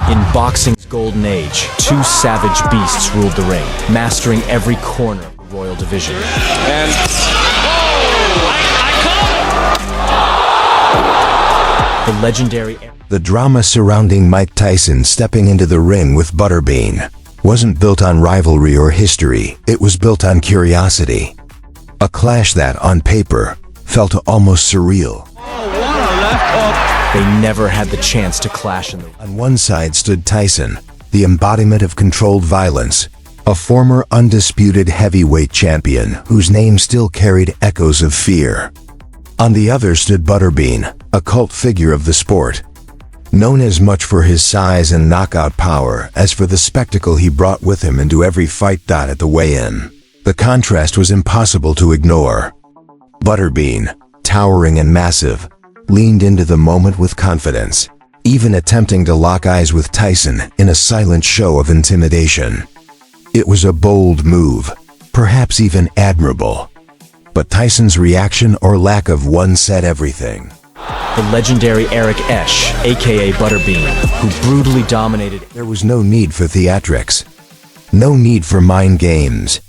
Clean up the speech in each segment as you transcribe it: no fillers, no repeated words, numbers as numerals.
In boxing's golden age, two savage beasts ruled the ring, mastering every corner of the royal division. And The legendary... The drama surrounding Mike Tyson stepping into the ring with Butterbean wasn't built on rivalry or history, it was built on curiosity. A clash that, on paper, felt almost surreal. They never had the chance to clash in the... On one side stood Tyson, the embodiment of controlled violence, a former undisputed heavyweight champion whose name still carried echoes of fear. On the other stood Butterbean, a cult figure of the sport, known as much for his size and knockout power as for the spectacle he brought with him into every fight. At the weigh-in, the contrast was impossible to ignore. Butterbean, towering and massive, leaned into the moment with confidence, even attempting to lock eyes with Tyson in a silent show of intimidation. It was a bold move, perhaps even admirable. But Tyson's reaction or lack of one said everything. The legendary Eric Esch, aka Butterbean, who brutally dominated... There was no need for theatrics. No need for mind games.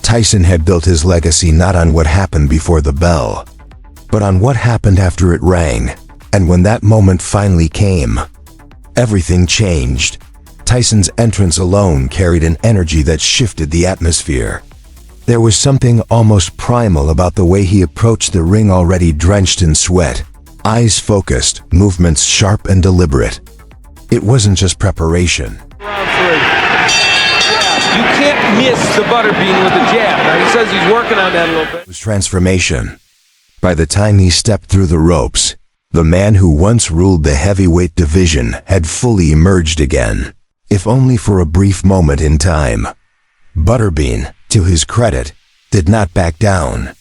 Tyson had built his legacy not on what happened before the bell, but on what happened after it rang. And when that moment finally came, everything changed. Tyson's entrance alone carried an energy that shifted the atmosphere. There was something almost primal about the way he approached the ring, already drenched in sweat, eyes focused, movements sharp and deliberate. It wasn't just preparation. round three. You can't miss the Butterbean with the jab. Now he says he's working on that a little bit. It was transformation. By the time he stepped through the ropes, the man who once ruled the heavyweight division had fully emerged again, if only for a brief moment in time. Butterbean, to his credit, did not back down.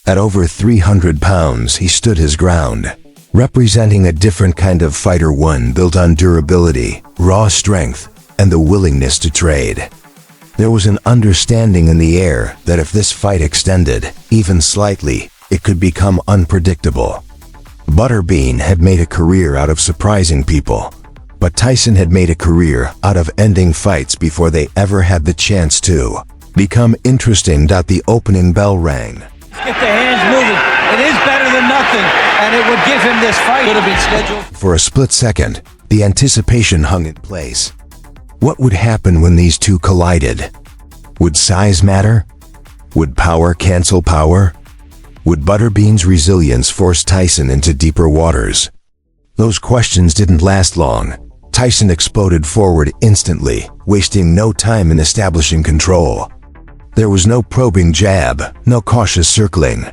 At over 300 pounds, he stood his ground, representing a different kind of fighter, one built on durability, raw strength, and the willingness to trade. There was an understanding in the air that if this fight extended, even slightly, it could become unpredictable. Butterbean had made a career out of surprising people, but Tyson had made a career out of ending fights before they ever had the chance to become interesting. The opening bell rang. Get the hands moving. It is better than nothing, and it would give him this fight. Could have been scheduled. For a split second, the anticipation hung in place. What would happen when these two collided? Would size matter? Would power cancel power? Would Butterbean's resilience force Tyson into deeper waters? Those questions didn't last long. Tyson exploded forward instantly, wasting no time in establishing control. There was no probing jab, no cautious circling.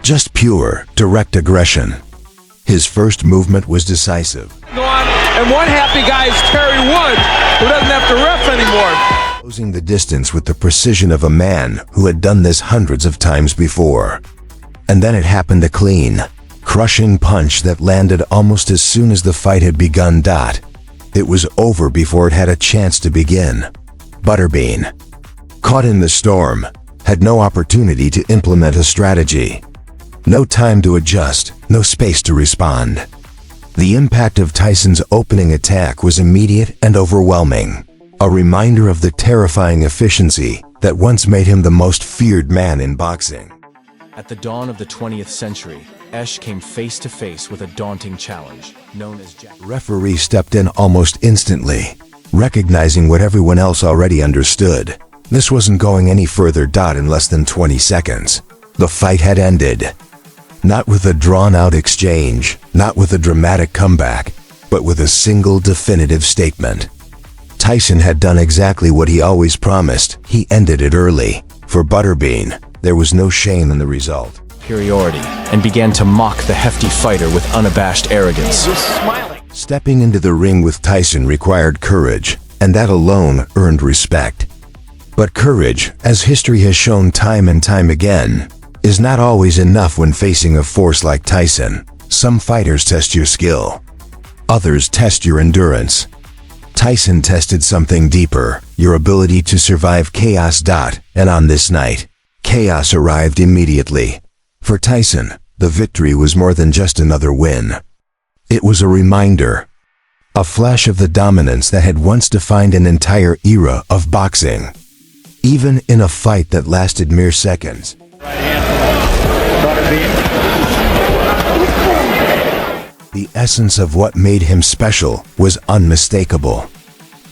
Just pure, direct aggression. His first movement was decisive. Go on, and one happy guy is Terry Wood, who doesn't have to ref anymore. Closing the distance with the precision of a man who had done this hundreds of times before. And then it happened, a clean, crushing punch that landed almost as soon as the fight had begun. It was over before it had a chance to begin. Butterbean, caught in the storm, had no opportunity to implement a strategy. No time to adjust, no space to respond. The impact of Tyson's opening attack was immediate and overwhelming, a reminder of the terrifying efficiency that once made him the most feared man in boxing. At the dawn of the 20th century, Esch came face to face with a daunting challenge, known as Jack. The referee stepped in almost instantly, recognizing what everyone else already understood. This wasn't going any further. In less than 20 seconds, the fight had ended. Not with a drawn-out exchange, not with a dramatic comeback, but with a single definitive statement. Tyson had done exactly what he always promised. He ended it early. For Butterbean, there was no shame in the result. Superiority, and began to mock the hefty fighter with unabashed arrogance. Stepping into the ring with Tyson required courage, and that alone earned respect. But courage, as history has shown time and time again, is not always enough when facing a force like Tyson. Some fighters test your skill. Others test your endurance. Tyson tested something deeper, your ability to survive chaos. And on this night, chaos arrived immediately. For Tyson, the victory was more than just another win. It was a reminder a flash of the dominance that had once defined an entire era of boxing. Even in a fight that lasted mere seconds. The essence of what made him special was unmistakable.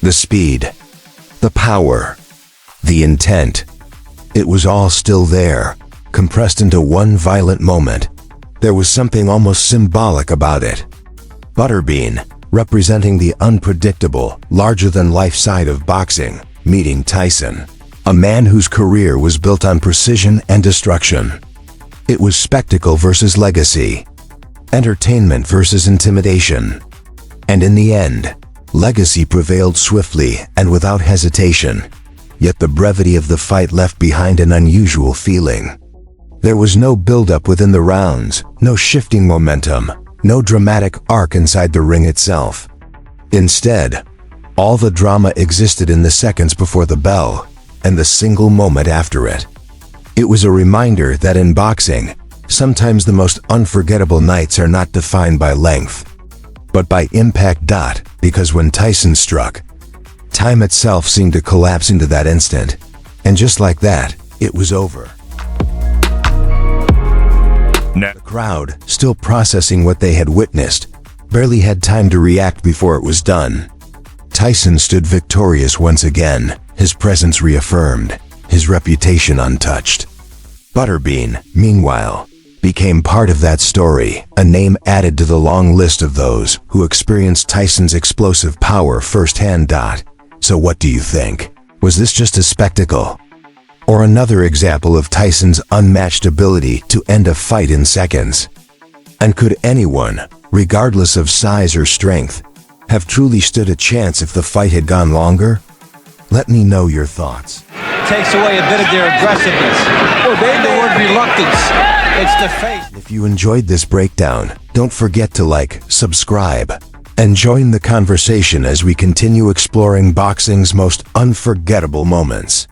The speed, the power, the intent. It was all still there, compressed into one violent moment. There was something almost symbolic about it. Butterbean, representing the unpredictable, larger-than-life side of boxing, meeting Tyson, a man whose career was built on precision and destruction. It was spectacle versus legacy, entertainment versus intimidation. And in the end, legacy prevailed swiftly and without hesitation. Yet the brevity of the fight left behind an unusual feeling. There was no build-up within the rounds, no shifting momentum, no dramatic arc inside the ring itself. Instead, all the drama existed in the seconds before the bell and the single moment after it. It was a reminder that in boxing, sometimes the most unforgettable nights are not defined by length, but by impact. Because when Tyson struck, time itself seemed to collapse into that instant, and just like that, it was over. The crowd, still processing what they had witnessed, barely had time to react before it was done. Tyson stood victorious once again, his presence reaffirmed, his reputation untouched. Butterbean, meanwhile, became part of that story, a name added to the long list of those who experienced Tyson's explosive power firsthand. So what do you think? Was this just a spectacle? Or another example of Tyson's unmatched ability to end a fight in seconds? And could anyone, regardless of size or strength, have truly stood a chance if the fight had gone longer? Let me know your thoughts. Takes away a bit of their aggressiveness. The word reluctance. It's the face. If you enjoyed this breakdown, don't forget to like, subscribe, and join the conversation as we continue exploring boxing's most unforgettable moments.